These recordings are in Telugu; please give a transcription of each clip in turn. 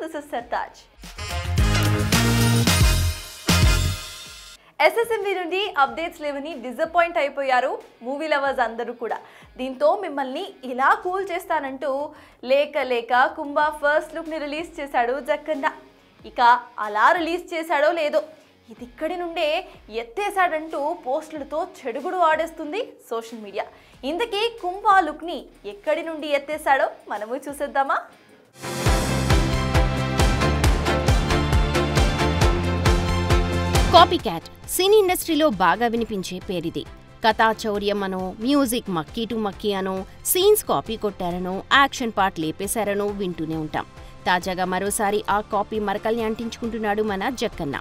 This is Sartaj. SSMV నుండి అప్డేట్స్ లేవని డిసప్పాయింట్ అయిపోయారు మూవీ లవర్స్ అందరూ కూడా. దీంతో మిమ్మల్ని ఇలా కూల్ చేస్తానంటూ లేక కుంభ ఫస్ట్ లుక్ ని రిలీజ్ చేశాడు జక్కన్న. ఇక అలా రిలీజ్ చేశాడో లేదో ఇది ఇక్కడి నుండే ఎత్తేసాడంటూ పోస్టులతో చెడుగుడు ఆడేస్తుంది సోషల్ మీడియా. ఇంతకీ కుంభ లుక్ ని ఎక్కడి నుండి ఎత్తేసాడో మనము చూసేద్దామా? కాపీ క్యాట్ సినీ ఇండస్ట్రీలో బాగా వినిపించే పేరిది. కథాచౌర్యం అనో, మ్యూజిక్ మక్కీ టు మక్కీ అనో, సీన్స్ కాపీ కొట్టారనో, యాక్షన్ పార్ట్ లేపేశారనో వింటూనే ఉంటాం. తాజాగా మరోసారి ఆ కాపీ మరకల్ని అంటించుకుంటున్నాడు మన జక్కన్న.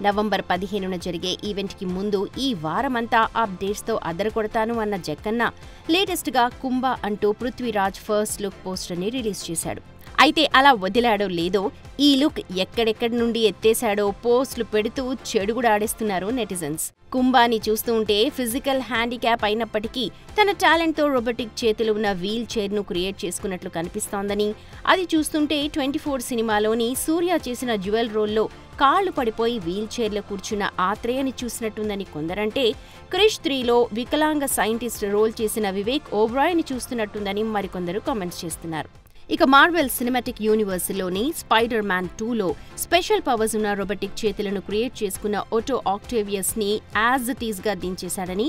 నవంబర్ 15న జరిగే ఈవెంట్కి ముందు ఈ వారమంతా అప్డేట్స్తో అదరకొడతాను అన్న జక్కన్న లేటెస్ట్గా కుంభ అంటూ పృథ్వీరాజ్ ఫస్ట్ లుక్ పోస్టర్ని రిలీజ్ చేశాడు. అయితే అలా వదిలాడో లేదో ఈ లుక్ ఎక్కడెక్కడి నుండి ఎత్తేశాడో పోస్టులు పెడుతూ చెడుగుడాడేస్తున్నారు నెటిజన్స్. కుంభాని చూస్తూ ఉంటే ఫిజికల్ హ్యాండిక్యాప్ అయినప్పటికీ తన టాలెంట్తో రోబోటిక్ చేతులు ఉన్న వీల్ చైర్ను క్రియేట్ చేసుకున్నట్లు కనిపిస్తోందని, అది చూస్తుంటే 24 సినిమాలోని సూర్య చేసిన జ్యువెల్ రోల్లో కాళ్లు పడిపోయి వీల్ చైర్లో కూర్చున్న ఆత్రేయని చూసినట్టుందని కొందరంటే, క్రిష్ 3లో వికలాంగ సైంటిస్ట్ రోల్ చేసిన వివేక్ ఓబ్రాయ్ని చూస్తున్నట్టుందని మరికొందరు కామెంట్స్ చేస్తున్నారు. ఇక మార్వెల్ సినిమాటిక్ యూనివర్స్లోని స్పైడర్ మ్యాన్ 2లో స్పెషల్ పవర్స్ ఉన్న రోబోటిక్ చేతులను క్రియేట్ చేసుకున్న ఓటో ఆక్టేవియస్ని యాజ్ ఇట్ ఈస్గా దించేశాడని,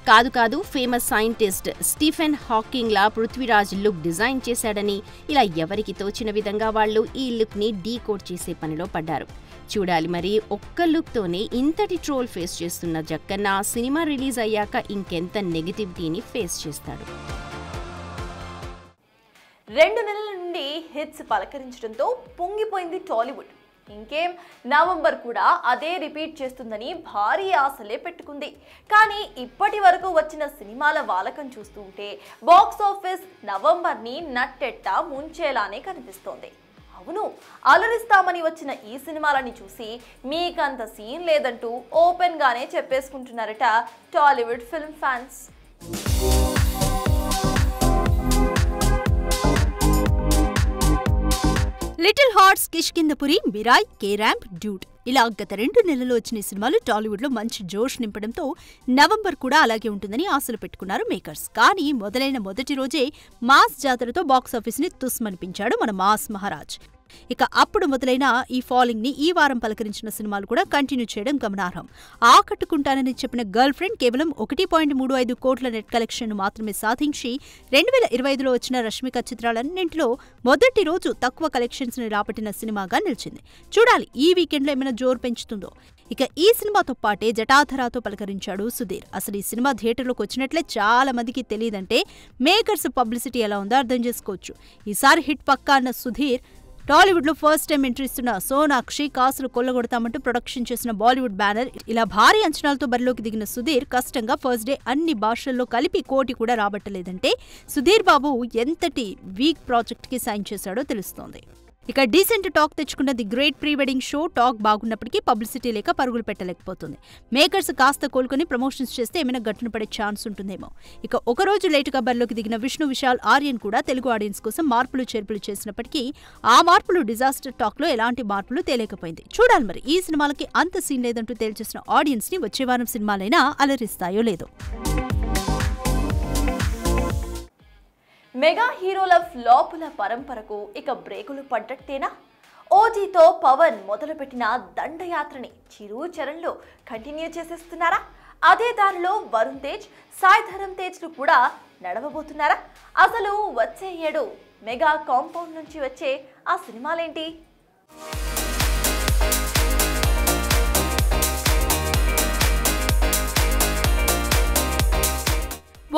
కాదు ఫేమస్ సైంటిస్ట్ స్టీఫెన్ హాకింగ్ లా పృథ్వీరాజ్ లుక్ డిజైన్ చేశాడని, ఇలా ఎవరికి తోచిన విధంగా వాళ్ళు ఈ లుక్ని డీకోడ్ చేసే పనిలో పడ్డారు. చూడాలి మరి ఒక్క లుక్తోనే ఇంతటి ట్రోల్ ఫేస్ చేస్తున్న జక్కన్న సినిమా రిలీజ్ అయ్యాక ఇంకెంత నెగటివిటీని ఫేస్ చేస్తాడు. 2 నెలల నుండి హిట్స్ పలకరించడంతో పొంగిపోయింది టాలీవుడ్. ఇంకేం నవంబర్ కూడా అదే రిపీట్ చేస్తుందని భారీ ఆశలే పెట్టుకుంది. కానీ ఇప్పటి వరకు వచ్చిన సినిమాల వాలకం చూస్తుంటే బాక్స్ ఆఫీస్ నవంబర్ని నట్టెట్టా ముంచేలానే కనిపిస్తోంది. అవును, అలరిస్తామని వచ్చిన ఈ సినిమాలని చూసి మీకంత సీన్ లేదంటూ ఓపెన్గానే చెప్పేసుకుంటున్నారట Tollywood film fans. Little hearts, Kishkindhapuri, Mirai, K ramp, dude ఇలా గత 2 నెలల్లో వచ్చిన సినిమాలు టాలీవుడ్లో మంచి జోష్ నింపడంతో నవంబర్ కూడా అలాగే ఉంటుందని ఆశలు పెట్టుకున్నారు మేకర్స్. కానీ మొదలైన మొదటి రోజే మాస్ జాతరతో బాక్సాఫీస్ని తుస్మనిపించాడు మన మాస్ మహారాజ్. ఇక అప్పుడు మొదలైన ఈ ఫాలోయింగ్ ని ఈ వారం పలకరించిన సినిమాలు కూడా కంటిన్యూ చేయడం గమనార్హం. ఆకట్టుకుంటానని చెప్పిన గర్ల్ ఫ్రెండ్ కేవలం 1.35 కోట్ల నెట్ కలెక్షన్ మాత్రమే సాధించి 2025లో వచ్చిన రష్మిక చిత్రాలన్నింటిలో మొదటి రోజు తక్కువ కలెక్షన్స్ ని రాబట్టిన సినిమాగా నిలిచింది. చూడాలి ఈ వీకెండ్లో ఏమైనా జోరు పెంచుతుందో. ఇక ఈ సినిమాతో పాటే జటాధరాతో పలకరించాడు సుధీర్. అసలు ఈ సినిమా థియేటర్లోకి వచ్చినట్లే చాలా మందికి తెలియదంటే మేకర్స్ పబ్లిసిటీ ఎలా ఉందో అర్థం చేసుకోవచ్చు. ఈసారి హిట్ పక్కా అన్న సుధీర్ టాలీవుడ్లో ఫస్ట్ టైం ఎంట్రీ ఇస్తున్న సోనాక్షి కాసులు కొల్లగొడతామంటూ ప్రొడక్షన్ చేసిన బాలీవుడ్ బ్యానర్. ఇలా భారీ అంచనాలతో బరిలోకి దిగిన సుధీర్ కష్టంగా ఫస్ట్ డే అన్ని భాషల్లో కలిపి 1 కోటి కూడా రాబట్టలేదంటే సుధీర్ బాబు ఎంతటి వీక్ ప్రాజెక్ట్ కి సైన్ చేశాడో తెలుస్తోంది. ఇక డీసెంట్ టాక్ తెచ్చుకున్న the great pre wedding show talk బాగున్నప్పటికీ పబ్లిసిటీ లేక పరుగులు పెట్టలేకపోతుంది. మేకర్స్ కాస్త కోలుకొని ప్రమోషన్స్ చేస్తే ఏమైనా గట్టున పడే ఛాన్స్ ఉంటుందేమో. ఇక ఒకరోజు లేటుగా బరిలోకి దిగిన విష్ణు విశాల్ ఆర్యన్ కూడా తెలుగు ఆడియన్స్ కోసం మార్పులు చేర్పులు చేసినప్పటికీ ఆ మార్పులు డిజాస్టర్ టాక్ లో ఎలాంటి మార్పులు తేలేకపోయింది. చూడాలి మరి ఈ సినిమాలకి అంత సీన్ లేదంటూ తేల్చేసిన ఆడియన్స్ ని వచ్చే వారం సినిమాలైనా అలరిస్తాయో లేదో. మెగా హీరోల ఫ్లాపుల పరంపరకు ఇక బ్రేకులు పడ్డట్టేనా? ఓజీతో పవన్ మొదలుపెట్టిన దండయాత్రని చిరు చరణ్లో కంటిన్యూ చేసేస్తున్నారా? అదే దారిలో వరుణ్ తేజ్, సాయి ధరమ్ తేజ్లు కూడా నడవబోతున్నారా? అసలు వచ్చే ఏడు మెగా కాంపౌండ్ నుంచి వచ్చే ఆ సినిమాలేంటి?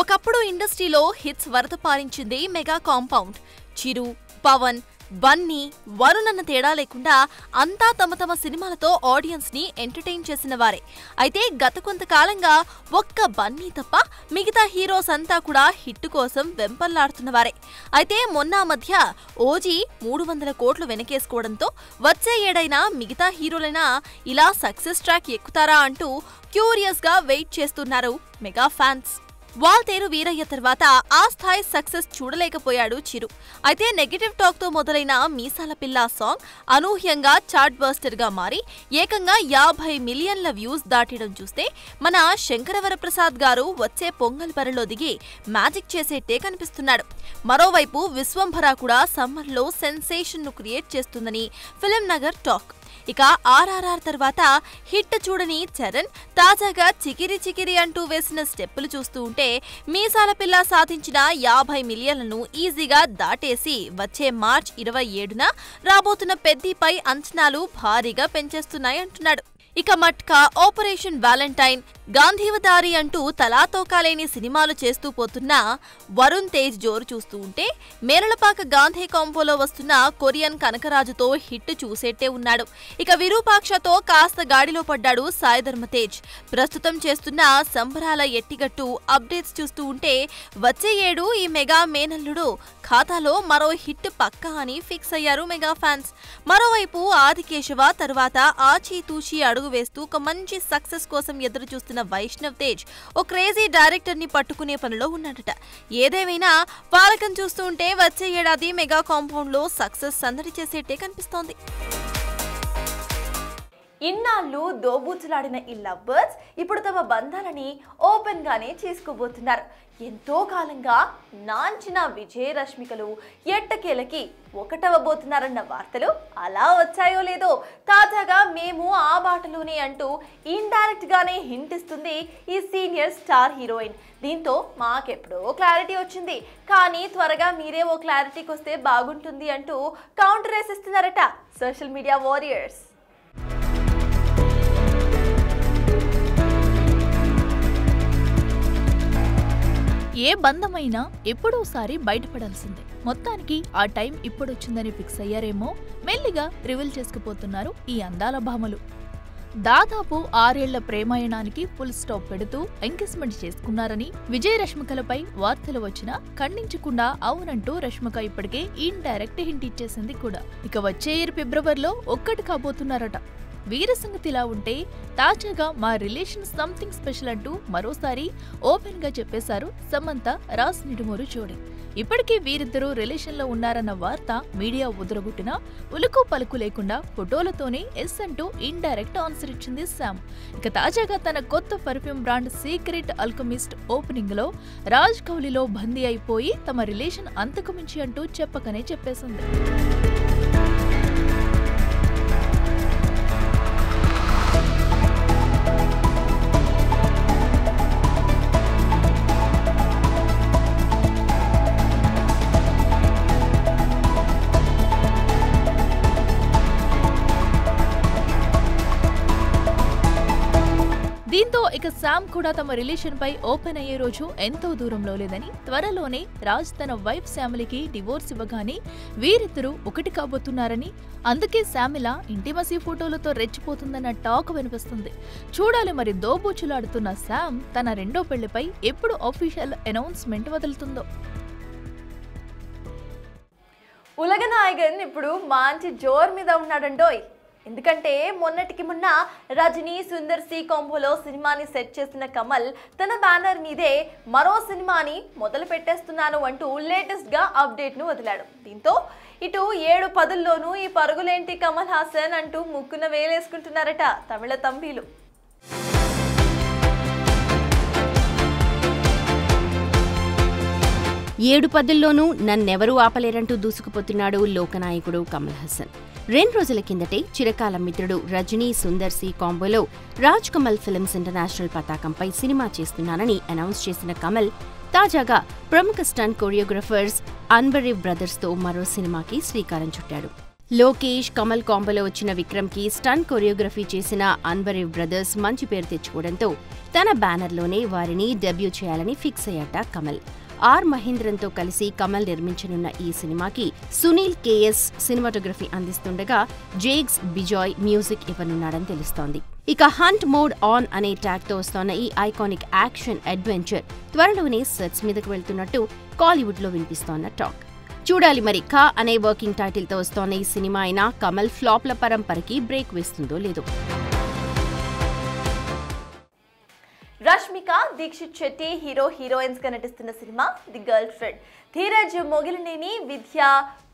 ఒకప్పుడు ఇండస్ట్రీలో హిట్స్ వరద పారించింది మెగా కాంపౌండ్. చిరు, పవన్, బన్నీ, వరుణ్ అన్న తేడా లేకుండా అంతా తమ సినిమాలతో ఆడియన్స్ ని ఎంటర్టైన్ చేసిన వారే. అయితే గత కొంతకాలంగా ఒక్క బన్నీ తప్ప మిగతా హీరోస్ అంతా కూడా హిట్ కోసం వెంపల్లాడుతున్నవారే. అయితే మొన్న మధ్య ఓజీ 300 కోట్లు వెనకేసుకోవడంతో వచ్చే ఏడైనా మిగతా హీరోలైనా ఇలా సక్సెస్ ట్రాక్ ఎక్కుతారా అంటూ క్యూరియస్ గా వెయిట్ చేస్తున్నారు మెగా ఫ్యాన్స్. వాల్తేరు వీరయ్య తర్వాత ఆ స్థాయి సక్సెస్ చూడలేకపోయాడు చిరు. అయితే నెగటివ్ టాక్ తో మొదలైన మీసాల పిల్ల సాంగ్ అనూహ్యంగా చార్ట్ బస్టర్ గా మారి ఏకంగా 50 మిలియన్ల వ్యూస్ దాటడం చూస్తే మన శంకరవరప్రసాద్ గారు వచ్చే పొంగల్ బరిలో దిగి మ్యాజిక్ చేసేట్టే కనిపిస్తున్నాడు. మరోవైపు విశ్వంభర కూడా సమ్మర్లో సెన్సేషన్ ను క్రియేట్ చేస్తుందని ఫిల్మ్ నగర్ టాక్. ఇక ఆర్ఆర్ఆర్ తర్వాత హిట్ చూడని చరణ్ తాజాగా చికిరి చికిరి అంటూ వేసిన స్టెప్పులు చూస్తూ ఉంటే మీసాల పిల్ల సాధించిన 50 మిలియన్లను ఈజీగా దాటేసి వచ్చే మార్చ్ 27న రాబోతున్న పెద్దిపై అంచనాలు భారీగా పెంచేస్తున్నాయంటున్నాడు. ఇక మట్కా, ఆపరేషన్ వ్యాలంటైన్, గాంధీవదారి అంటూ తలాతోకాలేని సినిమాలు చేస్తూ పోతున్న వరుణ్ తేజ్ జోరు చూస్తూ ఉంటే మేరళపాక గాంధీ కాంపోలో వస్తున్న కొరియన్ కనకరాజుతో హిట్ చూసేట్టే ఉన్నాడు. ఇక విరూపాక్షతో కాస్త గాడిలో పడ్డాడు సాయి ధర్మ తేజ్. ప్రస్తుతం చేస్తున్న సంబరాల ఎట్టిగట్టు అప్డేట్స్ చూస్తూ ఉంటే వచ్చే ఏడు ఈ మెగా మేనల్లుడు ఖాతాలో మరో హిట్ పక్కా అని ఫిక్స్ అయ్యారు మెగా ఫ్యాన్స్. మరోవైపు ఆదికేశవ తర్వాత ఆచితూచి అడుగు వేస్తూ ఒక మంచి సక్సెస్ కోసం ఎదురు చూస్తున్న వైష్ణవ్ తేజ్ ఓ క్రేజీ డైరెక్టర్ ని పట్టుకునే పనిలో ఉన్నాడట. ఏదేమైనా పాలకం చూస్తూ ఉంటే వచ్చే ఏడాది మెగా కాంపౌండ్ లో సక్సెస్ సందడి చేసేట్టే కనిపిస్తోంది. ఇన్నాళ్ళు దోబూచులాడిన ఈ లవ్బర్డ్స్ ఇప్పుడు తమ బంధాలని ఓపెన్ గానే చేసుకోబోతున్నారు. ఎంతో కాలంగా నాంచిన విజయరశ్మికలు ఎట్టకేలకి ఒకటవబోతున్నారన్న వార్తలు అలా వచ్చాయో లేదో తాజాగా మేము ఆ బాటలోనే అంటూ ఇండైరెక్ట్ గానే హింట్ ఇస్తుంది ఈ సీనియర్ స్టార్ హీరోయిన్. దీంతో మాకెప్పుడో క్లారిటీ వచ్చింది, కానీ త్వరగా మీరే ఓ క్లారిటీకి వస్తే బాగుంటుంది అంటూ కౌంటర్ వేసిస్తున్నారట సోషల్ మీడియా వారియర్స్. ఏ బంధమైనా ఎప్పుడోసారి బయటపడాల్సిందే. మొత్తానికి ఆ టైం ఇప్పుడొచ్చిందని ఫిక్స్ అయ్యారేమో. మెల్లిగా రివీల్ చేసుకుపోతున్నారు ఈ అందాల భామలు. దాదాపు 6 ఏళ్ల ప్రేమాయణానికి ఫుల్ స్టాప్ పెడుతూ ఎంగేజ్మెంట్ చేసుకున్నారని విజయరశ్మికలపై వార్తలు వచ్చినా ఖండించకుండా అవునంటూ రష్మిక ఇప్పటికే ఇండైరెక్ట్ హింట్ ఇచ్చేసింది కూడా. ఇక వచ్చే ఇయర్ ఫిబ్రవరిలో ఒక్కటి కాబోతున్నారట. వీరి సంగతి ఇలా ఉంటే తాజాగా మా రిలేషన్ సంథింగ్ స్పెషల్ అంటూ మరోసారి ఓపెన్ గా చెప్పేశారు సమంత రాజ్ నిడుమూరు జోడి. ఇప్పటికీ వీరిద్దరూ రిలేషన్ లో ఉన్నారన్న వార్త మీడియా ఉదరగొట్టినా ఉలుకు పలుకు లేకుండా ఫోటోలతోనే ఎస్ అంటూ ఇండైరెక్ట్ ఆన్సర్ ఇచ్చింది శామ్. ఇక తాజాగా తన కొత్త perfume brand secret alchemist opening లో రాజ్ కౌలిలో బందీ అయిపోయి తమ రిలేషన్ అంతకు మించి అంటూ చెప్పకనే చెప్పేసింది. దీంతో ఇక శామ్ కూడా తమ రిలేషన్ పై ఓపెన్ అయ్యే రోజు ఎంతో దూరంలో లేదని, త్వరలోనే రాజ్ తన వైఫ్ శామిలీకి డివోర్స్ ఇవ్వగానే వీరిద్దరూ ఒకటి కాబోతున్నారని, అందుకే శామిలా ఇంటిమసీ ఫోటోలతో రెచ్చిపోతుందన్న టాక్ వినిపిస్తుంది. చూడాలి మరి దోబూచులాడుతున్న శామ్ తన రెండో పెళ్లిపై ఎప్పుడు ఆఫీషియల్ అనౌన్స్మెంట్ వదులుతుందో. ఉలగనాయగన్ ఇప్పుడు మంచి జోర్ మీద ఉన్నాడండోయ్. ఎందుకంటే మొన్నటికి మొన్న రజనీ సుందర్ సి కాంబోలో సినిమాని సెట్ చేసిన కమల్ తన బ్యానర్ మీదే మరో సినిమాని మొదలు పెట్టేస్తున్నాను అంటూ లేటెస్ట్ గా అప్డేట్ ను వదిలాడు. దీంతో ఇటు 7 పదుల్లోనూ ఈ పరుగులేంటి కమల్ హాసన్ అంటూ ముక్కున వేలేసుకుంటున్నారట తమిళ తంబీలు. 7 పదుల్లోనూ నన్నెవరూ ఆపలేరంటూ దూసుకుపోతున్నాడు లోకనాయకుడు కమల్ హాసన్. 2 రోజుల కిందటే చిరకాల మిత్రుడు రజనీ సుందర్ సి కాంబోలో రాజ్ కమల్ ఫిల్మ్స్ ఇంటర్నేషనల్ పతాకంపై సినిమా చేస్తున్నానని అనౌన్స్ చేసిన కమల్ తాజాగా ప్రముఖ స్టంట్ కొరియోగ్రఫర్స్ అన్బరీవ్ బ్రదర్స్తో మరో సినిమాకి శ్రీకారం చుట్టాడు. లోకేష్ కమల్ కాంబోలో వచ్చిన విక్రమ్కి స్టంట్ కొరియోగ్రఫీ చేసిన అన్బరీవ్ బ్రదర్స్ మంచి పేరు తెచ్చుకోవడంతో తన బ్యానర్లోనే వారిని డెబ్యూ చేయాలని ఫిక్స్ అయ్యాట కమల్. ఆర్ మహేంద్రన్తో కలిసి కమల్ నిర్మించనున్న ఈ సినిమాకి సునీల్ కేఎస్ సినిమాటోగ్రఫీ అందిస్తుండగా జేగ్స్ బిజాయ్ మ్యూజిక్ ఇవ్వనున్నాడని తెలుస్తోంది. ఇక హంట్ మోడ్ ఆన్ అనే ట్యాగ్ తో వస్తోన్న ఈ ఐకానిక్ యాక్షన్ అడ్వెంచర్ త్వరలోనే సెట్స్ మీదకు వెళ్తున్నట్టు కాలీవుడ్ లో వినిపిస్తోన్న టాక్. చూడాలి మరి ఖా అనే వర్కింగ్ టైటిల్ తో వస్తోన్న ఈ సినిమా అయినా కమల్ ఫ్లాప్ల పరంపరకి బ్రేక్ వేస్తుందో లేదో. రష్మిక దీక్షిత్ శెట్టి హీరోయిన్స్ గా నటిస్తున్న cinema the girlfriend. Dheeraj Mogilineni, Vidya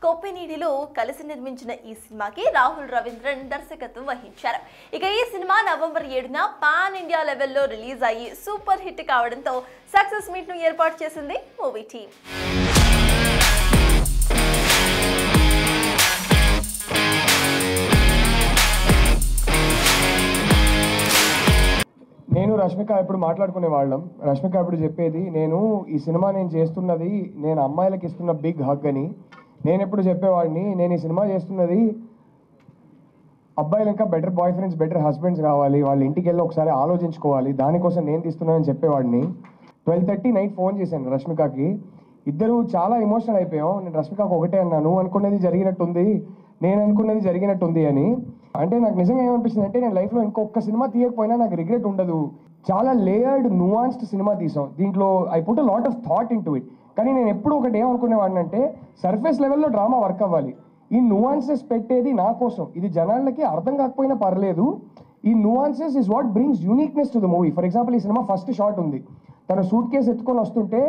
కొప్పెనీడిలు కలిసి నిర్మించిన ఈ సినిమాకి రాహుల్ రవీంద్రన్ దర్శకత్వం వహించారు. ఇక ఈ సినిమా నవంబర్ 7న పాన్ ఇండియా లెవెల్లో రిలీజ్ అయ్యి సూపర్ హిట్ కావడంతో సక్సెస్ మీట్ ను ఏర్పాటు చేసింది మూవీ టీమ్. నేను రష్మిక ఎప్పుడు మాట్లాడుకునే వాళ్ళం. రష్మిక ఎప్పుడు చెప్పేది, నేను ఈ సినిమా నేను చేస్తున్నది నేను అమ్మాయిలకు ఇస్తున్న బిగ్ హగ్ అని. నేను ఎప్పుడు చెప్పేవాడిని, నేను ఈ సినిమా చేస్తున్నది అబ్బాయిలు ఇంకా better boyfriends, better husbands కావాలి, వాళ్ళ ఇంటికి వెళ్ళి ఒకసారి ఆలోచించుకోవాలి, దానికోసం నేను తీస్తున్నానని చెప్పేవాడిని. 12:30 నైట్ ఫోన్ చేశాను రష్మికకి. ఇద్దరు చాలా ఎమోషనల్ అయిపోయాం. నేను రష్మికకు ఒకటే అన్నాను, అనుకున్నది జరిగినట్టుంది, నేను అనుకున్నది జరిగినట్టుంది అని. అంటే నాకు నిజంగా ఏమనిపిస్తుంది అంటే, నేను లైఫ్లో ఇంకొక సినిమా తీయకపోయినా నాకు రిగ్రెట్ ఉండదు. చాలా లేయర్డ్ నువాన్స్డ్ సినిమా తీసాం. దీంట్లో I put a lot of thought in to it. కానీ నేను ఎప్పుడు ఒకటి ఏమనుకునేవాడిని అంటే, సర్ఫేస్ లెవెల్లో డ్రామా వర్క్ అవ్వాలి, ఈ నువాన్సెస్ పెట్టేది నా కోసం, ఇది జనాలకి అర్థం కాకపోయినా పర్లేదు, ఈ nuances is what brings uniqueness to the movie. For example, ఈ సినిమా ఫస్ట్ షాట్ ఉంది, తను సూట్ కేసు ఎత్తుకొని వస్తుంటే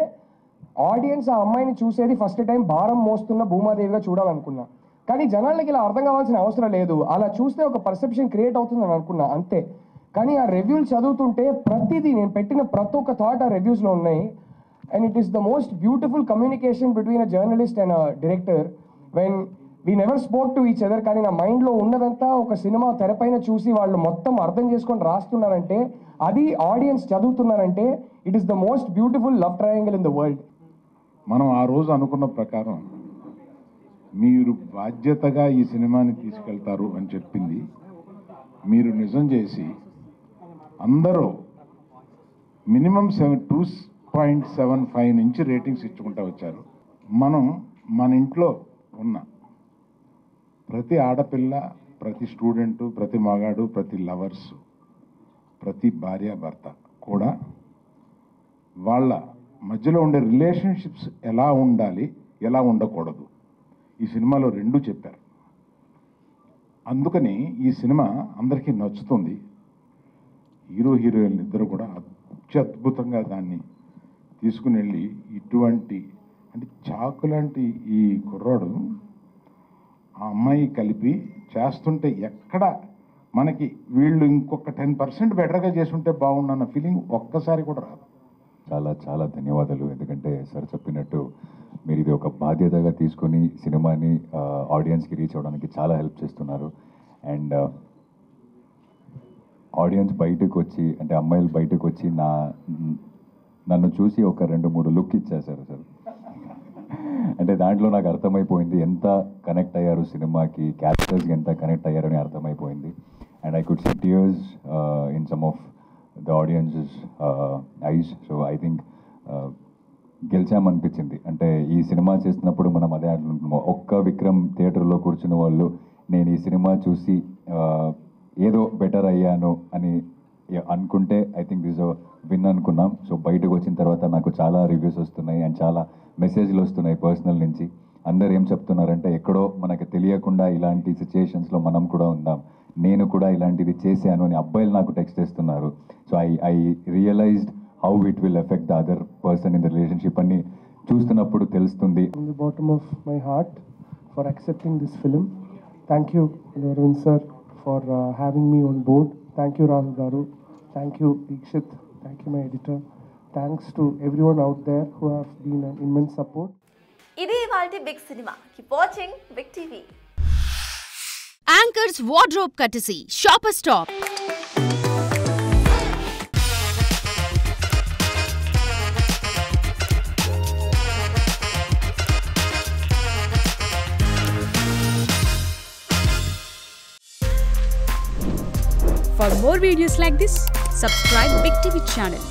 ఆడియన్స్ ఆ అమ్మాయిని చూసేది ఫస్ట్ టైం భారం మోస్తున్న భూమాదేవిగా చూడాలనుకున్నా. కానీ జనాలకి ఇలా అర్థం కావాల్సిన అవసరం లేదు, అలా చూస్తే ఒక పర్సెప్షన్ క్రియేట్ అవుతుందని అనుకున్నా అంతే. కానీ ఆ రివ్యూలు చదువుతుంటే ప్రతిదీ, నేను పెట్టిన ప్రతి ఒక్క థాట్ ఆ రివ్యూస్లో ఉన్నాయి. And it is the most beautiful communication between a journalist and a director when we never spoke to each other. కానీ నా మైండ్లో ఉన్నదంతా ఒక సినిమా తెరపైన చూసి వాళ్ళు మొత్తం అర్థం చేసుకొని రాస్తున్నారంటే, అది ఆడియన్స్ చదువుతున్నారంటే, it is the most beautiful love triangle in the world. మనం ఆ రోజు అనుకున్న ప్రకారం మీరు బాధ్యతగా ఈ సినిమాని తీసుకెళ్తారు అని చెప్పింది మీరు నిజం చేసి అందరూ మినిమం 2.75 నుంచి రేటింగ్స్ ఇచ్చుకుంటూ వచ్చారు. మనం మన ఇంట్లో ఉన్న ప్రతి ఆడపిల్ల, ప్రతి స్టూడెంటు, ప్రతి మగాడు, ప్రతి లవర్స్, ప్రతి భార్య భర్త కూడా వాళ్ళ మధ్యలో ఉండే రిలేషన్షిప్స్ ఎలా ఉండాలి, ఎలా ఉండకూడదు, ఈ సినిమాలో రెండూ చెప్పారు. అందుకని ఈ సినిమా అందరికీ నచ్చుతుంది. హీరో హీరోయిన్లు ఇద్దరు కూడా అత్యద్భుతంగా దాన్ని తీసుకుని వెళ్ళి, ఇటువంటి అంటే చాకు లాంటి ఈ కుర్రాడు ఆ అమ్మాయి కలిపి చేస్తుంటే ఎక్కడ మనకి వీళ్ళు ఇంకొక 10% బెటర్గా చేసుంటే బాగుండన్న ఫీలింగ్ ఒక్కసారి కూడా రాదు. చాలా చాలా ధన్యవాదాలు. ఎందుకంటే సార్ చెప్పినట్టు మీరు ఇది ఒక బాధ్యతగా తీసుకొని సినిమాని ఆడియన్స్కి రీచ్ అవ్వడానికి చాలా హెల్ప్ చేస్తున్నారు. అండ్ ఆడియన్స్ బయటకు వచ్చి, అంటే అమ్మాయిలు బయటకు వచ్చి నన్ను చూసి ఒక 2-3 లుక్ ఇచ్చేసారు సార్. అంటే దాంట్లో నాకు అర్థమైపోయింది ఎంత కనెక్ట్ అయ్యారు సినిమాకి, క్యారెక్టర్స్కి ఎంత కనెక్ట్ అయ్యారని అర్థమైపోయింది. And I could see tears in some of the audiences eyes. So I think గెలిచామనిపించింది. అంటే ఈ సినిమా చేస్తున్నప్పుడు మనం అదే అంటున్నాము, ఒక్క విక్రమ్ థియేటర్లో కూర్చున్న వాళ్ళు నేను ఈ సినిమా చూసి ఏదో బెటర్ అయ్యాను అని అనుకుంటే ఐ థింక్ దిస్ విన్ అనుకున్నాం. సో బయటకు వచ్చిన తర్వాత నాకు చాలా రివ్యూస్ వస్తున్నాయి అండ్ చాలా మెసేజ్లు వస్తున్నాయి పర్సనల్ నుంచి. అందరు ఏం చెప్తున్నారంటే, ఎక్కడో మనకు తెలియకుండా ఇలాంటి సిచ్యుయేషన్స్లో మనం కూడా ఉందాం, నేను కూడా ఇలాంటిది చేశాను అని అబ్బాయిలు నాకు టెక్స్ట్ చేస్తున్నారు. So I realised how it will affect the other person in the relationship అని చూస్తున్నప్పుడు తెలుస్తుంది. From the bottom of my heart for accepting this film. Thank you, Arvind sir, for having me on board. Thank you, Rahul Garu. Thank you, Deekshit. Thank you, my editor. Thanks to everyone out there who have been an immense support. ఇది ఇవాల్టి big cinema. Keep watching big TV. Anchor's wardrobe courtesy, Shopper Stop. For more videos like this, subscribe Big TV channel.